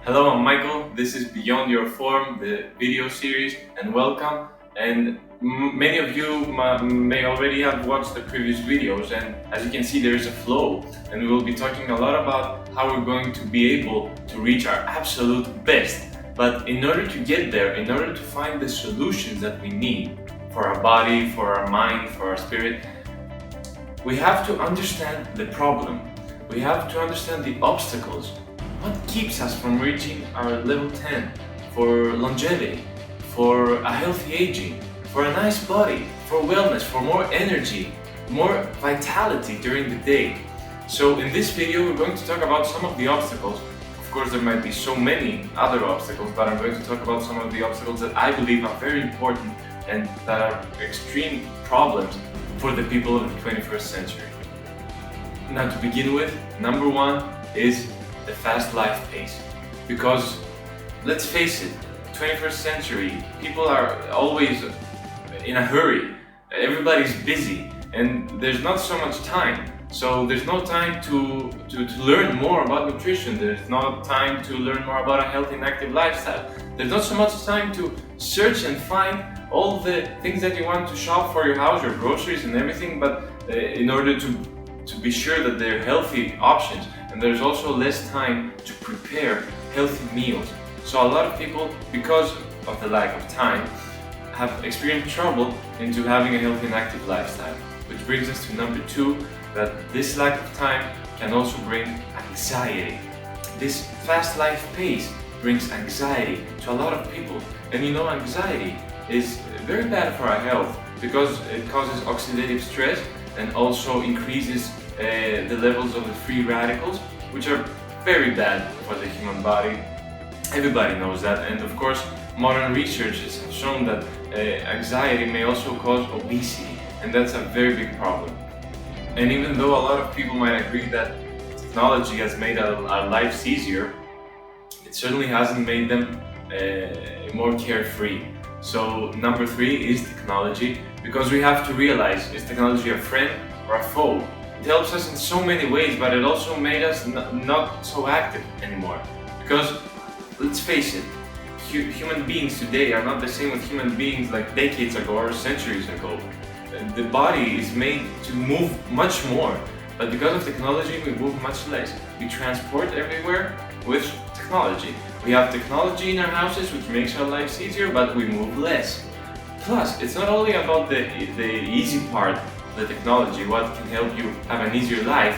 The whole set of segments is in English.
Hello, I'm Michael. This is Beyond Your Form, the video series, and welcome. And many of you may already have watched the previous videos, and as you can see, there is a flow. And we will be talking a lot about how we're going to be able to reach our absolute best. But in order to get there, in order to find the solutions that we need for our body, for our mind, for our spirit, we have to understand the problem. We have to understand the obstacles. What keeps us from reaching our level 10 for longevity, for a healthy aging, for a nice body, for wellness, for more energy, more vitality during the day? So in this video, we're going to talk about some of the obstacles. Of course, there might be so many other obstacles, but I'm going to talk about some of the obstacles that I believe are very important and that are extreme problems for the people of the 21st century. Now, to begin with, number one is the fast life pace. Because let's face it, 21st century, people are always in a hurry. Everybody's busy and there's not so much time. So there's no time to learn more about nutrition. There's no time to learn more about a healthy and active lifestyle. There's not so much time to search and find all the things that you want to shop for your house, your groceries and everything, but in order to be sure that they're healthy options. And there's also less time to prepare healthy meals. So a lot of people, because of the lack of time, have experienced trouble into having a healthy and active lifestyle. Which brings us to number two, that this lack of time can also bring anxiety. This fast life pace brings anxiety to a lot of people. And you know, anxiety is very bad for our health because it causes oxidative stress and also increases the levels of the free radicals, which are very bad for the human body. Everybody knows that, and of course modern researchers have shown that anxiety may also cause obesity, and that's a very big problem. And even though a lot of people might agree that technology has made our lives easier, it certainly hasn't made them more carefree. So number three is technology, because we have to realize, is technology a friend or a foe? It helps us in so many ways, but it also made us not so active anymore. Because, let's face it, human beings today are not the same with human beings like decades ago or centuries ago. The body is made to move much more, but because of technology we move much less. We transport everywhere with technology. We have technology in our houses which makes our lives easier, but we move less. Plus, it's not only about the easy part, the technology, what can help you have an easier life,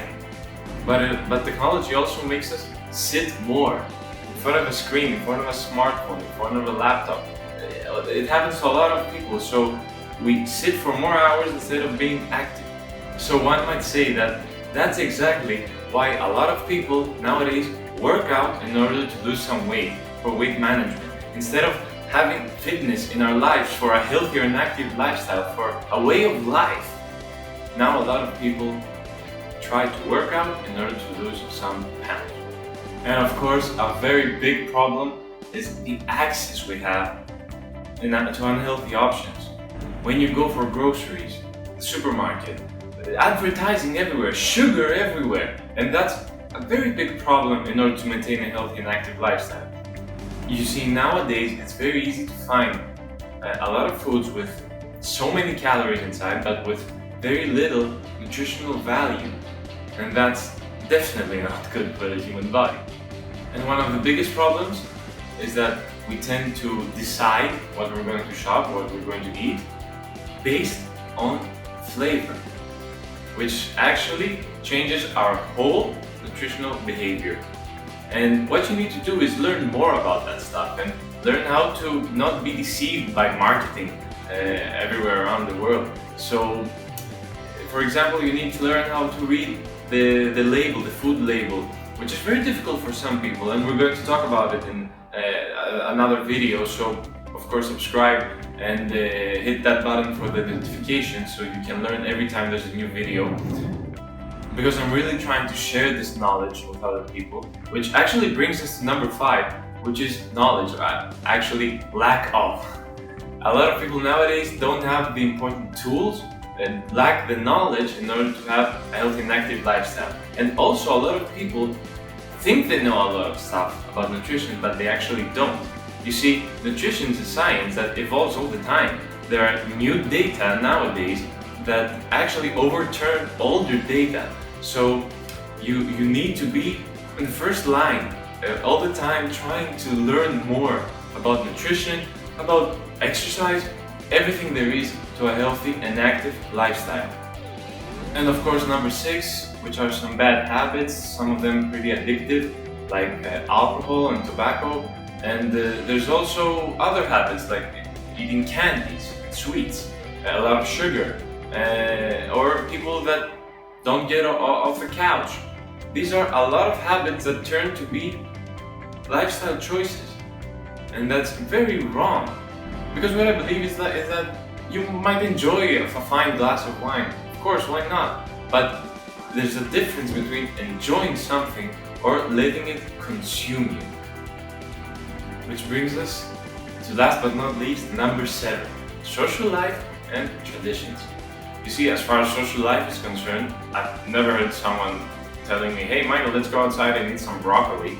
but technology also makes us sit more in front of a screen, in front of a smartphone, in front of a laptop. It happens to a lot of people, so we sit for more hours instead of being active. So one might say that that's exactly why a lot of people nowadays work out in order to lose some weight, for weight management. Instead of having fitness in our lives for a healthier and active lifestyle, for a way of life, now a lot of people try to work out in order to lose some pounds. And of course, a very big problem is the access we have to unhealthy options. When you go for groceries, the supermarket, advertising everywhere, sugar everywhere, and that's a very big problem in order to maintain a healthy and active lifestyle. You see, nowadays it's very easy to find a lot of foods with so many calories inside, but with very little nutritional value, and that's definitely not good for the human body. And one of the biggest problems is that we tend to decide what we're going to shop, what we're going to eat, based on flavor, which actually changes our whole nutritional behavior. And what you need to do is learn more about that stuff and learn how to not be deceived by marketing everywhere around the world. So, for example, you need to learn how to read the label, the food label, which is very difficult for some people, and we're going to talk about it in another video. So, of course, subscribe and hit that button for the notification so you can learn every time there's a new video. Because I'm really trying to share this knowledge with other people, which actually brings us to number five, which is knowledge, actually lack of. A lot of people nowadays don't have the important tools and lack the knowledge in order to have a healthy and active lifestyle. And also a lot of people think they know a lot of stuff about nutrition, but they actually don't. You see, nutrition is a science that evolves all the time. There are new data nowadays that actually overturn older data. So you need to be in the first line all the time, trying to learn more about nutrition, about exercise, everything there is to a healthy and active lifestyle. And of course, number 6, which are some bad habits, some of them pretty addictive, like alcohol and tobacco. And there's also other habits like eating candies, sweets, a lot of sugar, or people that don't get off the couch. These are a lot of habits that turn to be lifestyle choices, and that's very wrong. Because what I believe is that you might enjoy a fine glass of wine. Of course, why not? But there's a difference between enjoying something or letting it consume you. Which brings us to, last but not least, number 7, social life and traditions. You see, as far as social life is concerned, I've never heard someone telling me, hey Michael, let's go outside and eat some broccoli.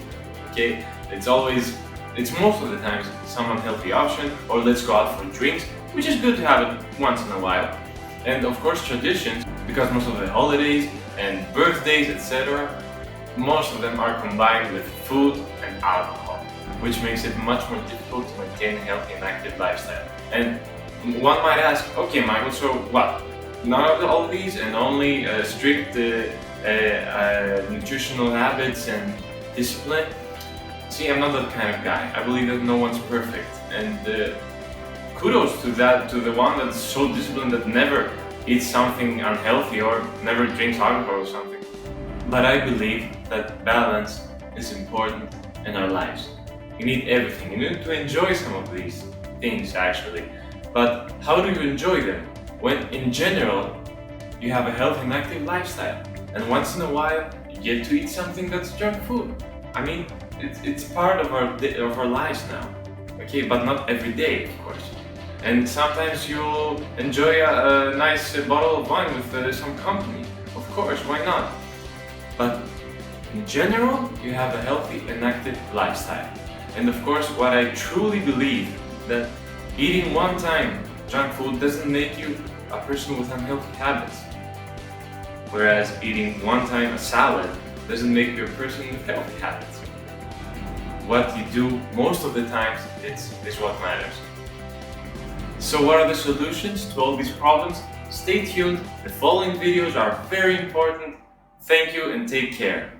Okay, it's most of the times some unhealthy option, or let's go out for drinks, which is good to have it once in a while. And of course traditions, because most of the holidays and birthdays, etc., most of them are combined with food and alcohol, which makes it much more difficult to maintain a healthy and active lifestyle. And one might ask, okay Michael, so what? None of all these and only strict nutritional habits and discipline? See, I'm not that kind of guy. I believe that no one's perfect, and kudos to the one that's so disciplined that never eats something unhealthy or never drinks alcohol or something. But I believe that balance is important in our lives. You need everything. You need to enjoy some of these things actually. But how do you enjoy them? When in general you have a healthy and active lifestyle, and once in a while you get to eat something that's junk food. I mean, it's part of our lives now, okay? But not every day, of course. And sometimes you'll enjoy a nice bottle of wine with some company. Of course, why not? But in general, you have a healthy and active lifestyle. And of course, what I truly believe, that eating one time junk food doesn't make you a person with unhealthy habits. Whereas eating one time a salad doesn't make you a person with healthy habits. What you do most of the times is what matters. So what are the solutions to all these problems? Stay tuned, the following videos are very important. Thank you and take care.